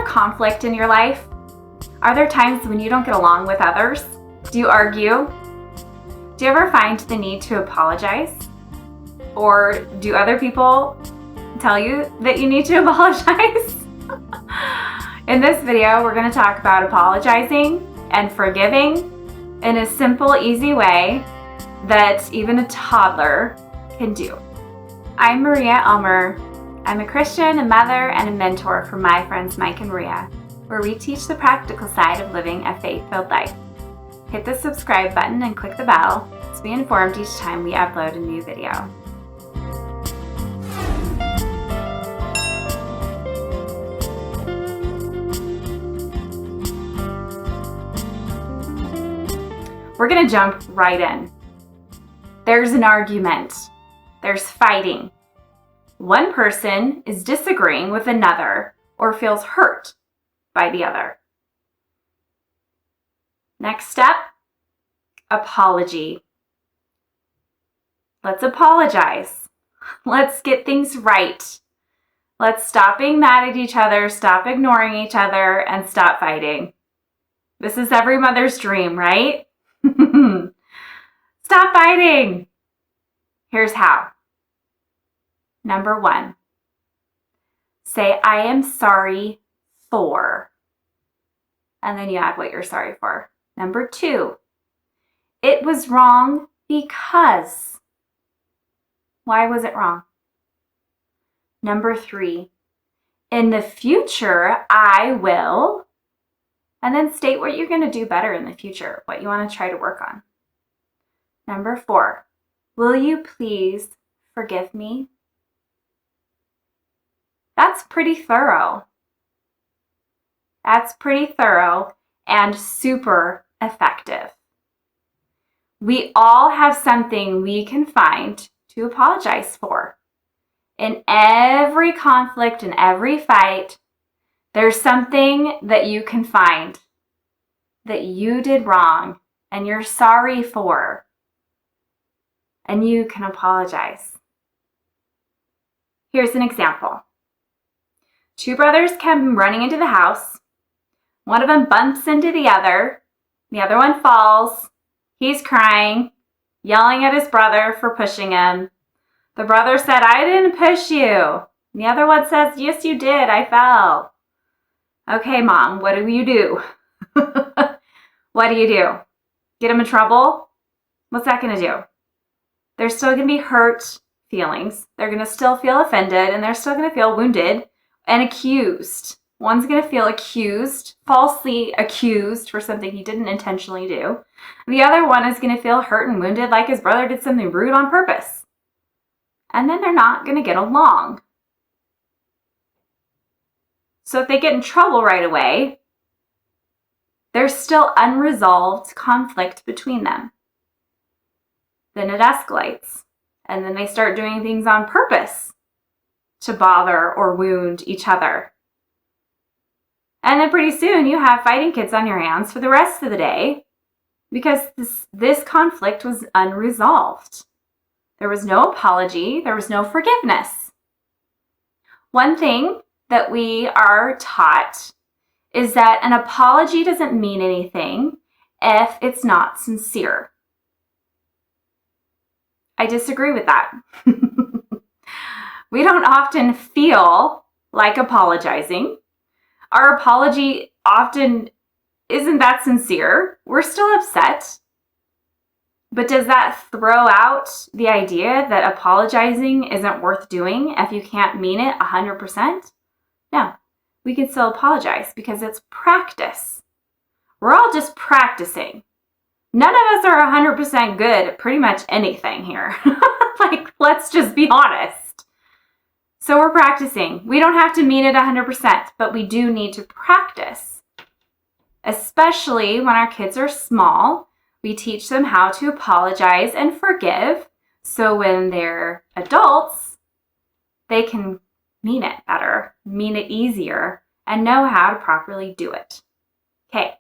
conflict in your life? Are there times when you don't get along with others? Do you argue? Do you ever find the need to apologize? Or do other people tell you that you need to apologize? In this video, we're going to talk about apologizing and forgiving in a simple, easy way that even a toddler can do. I'm Maria Elmer. I'm a Christian, a mother, and a mentor for my friends Mike and Maria, where we teach the practical side of living a faith-filled life. Hit the subscribe button and click the bell to be informed each time we upload a new video. We're going to jump right in. There's an argument. There's fighting. One person is disagreeing with another or feels hurt by the other. Next step, apology. Let's apologize. Let's get things right. Let's stop being mad at each other, stop ignoring each other, and stop fighting. This is every mother's dream, right? Stop fighting. Here's how. Number 1, say, I am sorry for, and then you add what you're sorry for. Number 2, it was wrong because. Why was it wrong? Number 3, in the future, I will, and then state what you're going to do better in the future, what you want to try to work on. Number 4, will you please forgive me? That's pretty thorough. That's pretty thorough and super effective. We all have something we can find to apologize for. In every conflict, in every fight, there's something that you can find that you did wrong and you're sorry for, and you can apologize. Here's an example. 2 brothers come running into the house. One of them bumps into the other one falls. He's crying, yelling at his brother for pushing him. The brother said, I didn't push you. And the other one says, yes, you did. I fell. Okay, Mom, what do you do? What do you do? Get him in trouble? What's that going to do? They're still going to be hurt feelings. They're going to still feel offended, and they're still going to feel wounded and accused. One's going to feel accused, falsely accused for something he didn't intentionally do. The other one is going to feel hurt and wounded like his brother did something rude on purpose. And then they're not going to get along. So if they get in trouble right away, there's still unresolved conflict between them. Then it escalates, and then they start doing things on purpose to bother or wound each other. And then pretty soon you have fighting kids on your hands for the rest of the day because this conflict was unresolved. There was no apology. There was no forgiveness. One thing that we are taught is that an apology doesn't mean anything if it's not sincere. I disagree with that. We don't often feel like apologizing. Our apology often isn't that sincere. We're still upset. But does that throw out the idea that apologizing isn't worth doing if you can't mean it 100%? No, we can still apologize because it's practice. We're all just practicing. None of us are 100% good at pretty much anything here. Let's just be honest. So we're practicing. We don't have to mean it 100%, but we do need to practice. Especially when our kids are small, we teach them how to apologize and forgive. So when they're adults, they can mean it better, mean it easier, and know how to properly do it. Okay,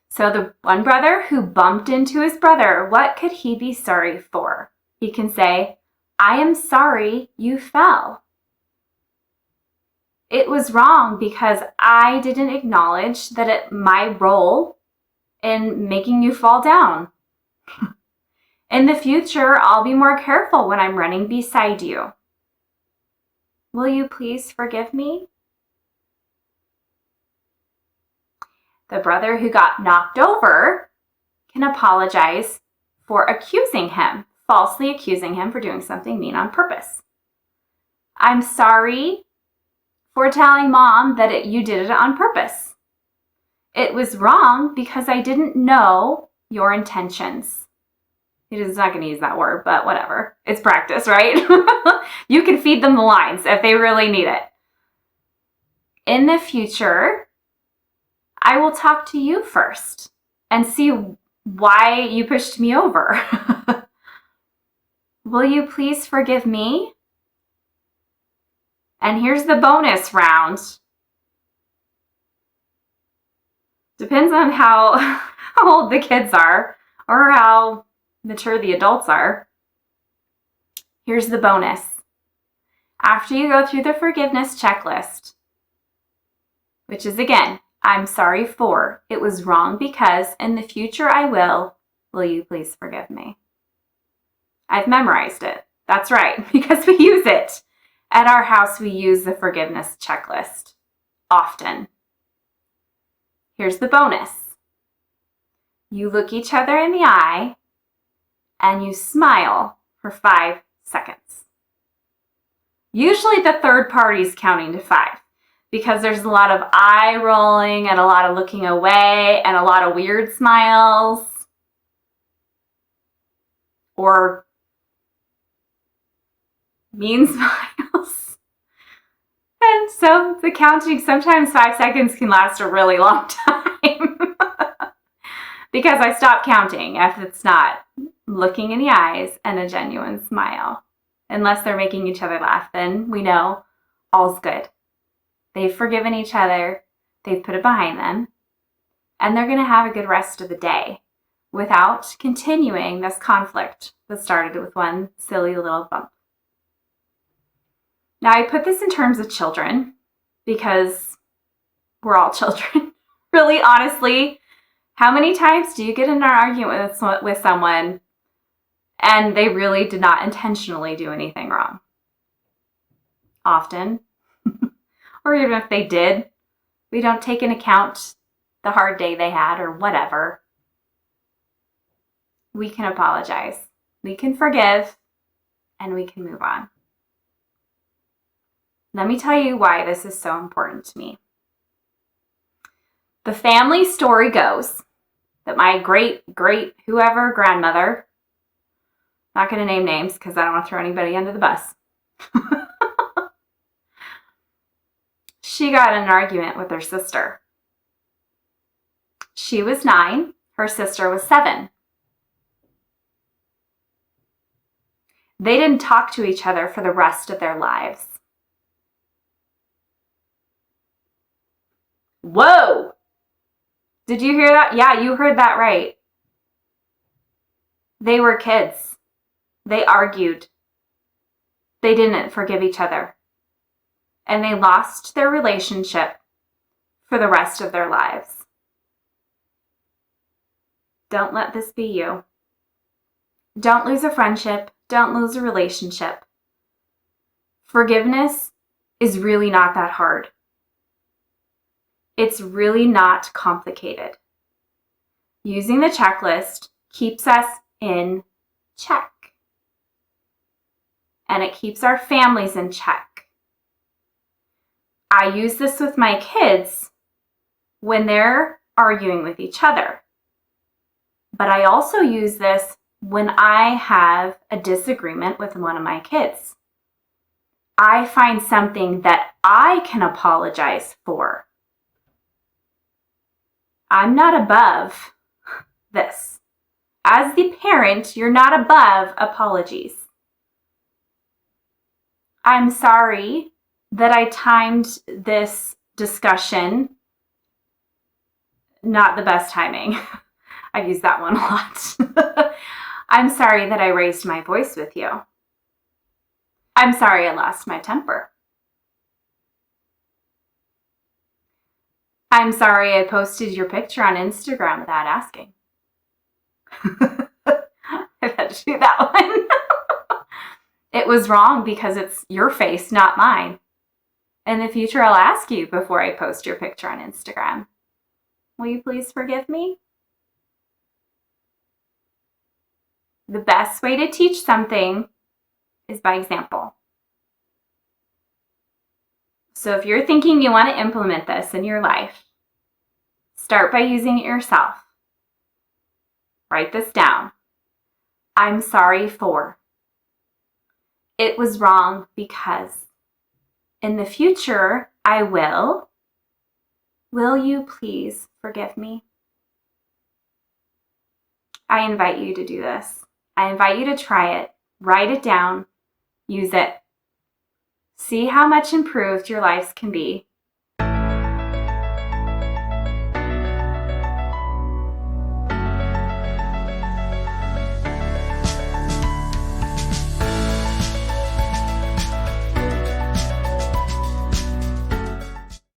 so the one brother who bumped into his brother, what could he be sorry for? He can say, I am sorry you fell. It was wrong because I didn't acknowledge my role in making you fall down. In the future, I'll be more careful when I'm running beside you. Will you please forgive me? The brother who got knocked over can apologize for falsely accusing him for doing something mean on purpose. I'm sorry for telling Mom that you did it on purpose. It was wrong because I didn't know your intentions. He's not going to use that word, but whatever. It's practice, right? You can feed them the lines if they really need it. In the future, I will talk to you first and see why you pushed me over. Will you please forgive me? And here's the bonus round. Depends on how old the kids are or how mature the adults are. Here's the bonus. After you go through the forgiveness checklist, which is again, I'm sorry for, it was wrong because, in the future I will you please forgive me? I've memorized it. That's right, because we use it. At our house, we use the forgiveness checklist often. Here's the bonus. You look each other in the eye and you smile for 5 seconds. Usually the third party's counting to 5 because there's a lot of eye rolling and a lot of looking away and a lot of weird smiles or mean smiles. And so the counting, sometimes 5 seconds can last a really long time because I stop counting if it's not looking in the eyes and a genuine smile. Unless they're making each other laugh, then we know all's good. They've forgiven each other, they've put it behind them, and they're going to have a good rest of the day without continuing this conflict that started with one silly little bump. Now, I put this in terms of children because we're all children. Really, honestly, how many times do you get in an argument with someone and they really did not intentionally do anything wrong? Often. Or even if they did, we don't take into account the hard day they had or whatever. We can apologize. We can forgive, and we can move on. Let me tell you why this is so important to me. The family story goes that my great whoever grandmother, not going to name names because I don't want to throw anybody under the bus. She got in an argument with her sister. She was 9, her sister was 7. They didn't talk to each other for the rest of their lives. Whoa! Did you hear that? Yeah, you heard that right. They were kids. They argued. They didn't forgive each other. And they lost their relationship for the rest of their lives. Don't let this be you. Don't lose a friendship. Don't lose a relationship. Forgiveness is really not that hard. It's really not complicated. Using the checklist keeps us in check. And it keeps our families in check. I use this with my kids when they're arguing with each other. But I also use this when I have a disagreement with one of my kids. I find something that I can apologize for. I'm not above this. As the parent, you're not above apologies. I'm sorry that I timed this discussion not the best timing. I've used that one a lot. I'm sorry that I raised my voice with you. I'm sorry I lost my temper. I'm sorry I posted your picture on Instagram without asking. I've had to do that one. It was wrong because it's your face, not mine. In the future, I'll ask you before I post your picture on Instagram. Will you please forgive me? The best way to teach something is by example. So if you're thinking you want to implement this in your life, start by using it yourself. Write this down. I'm sorry for. It was wrong because. In the future, I will. Will you please forgive me? I invite you to do this. I invite you to try it. Write it down. Use it. See how much improved your lives can be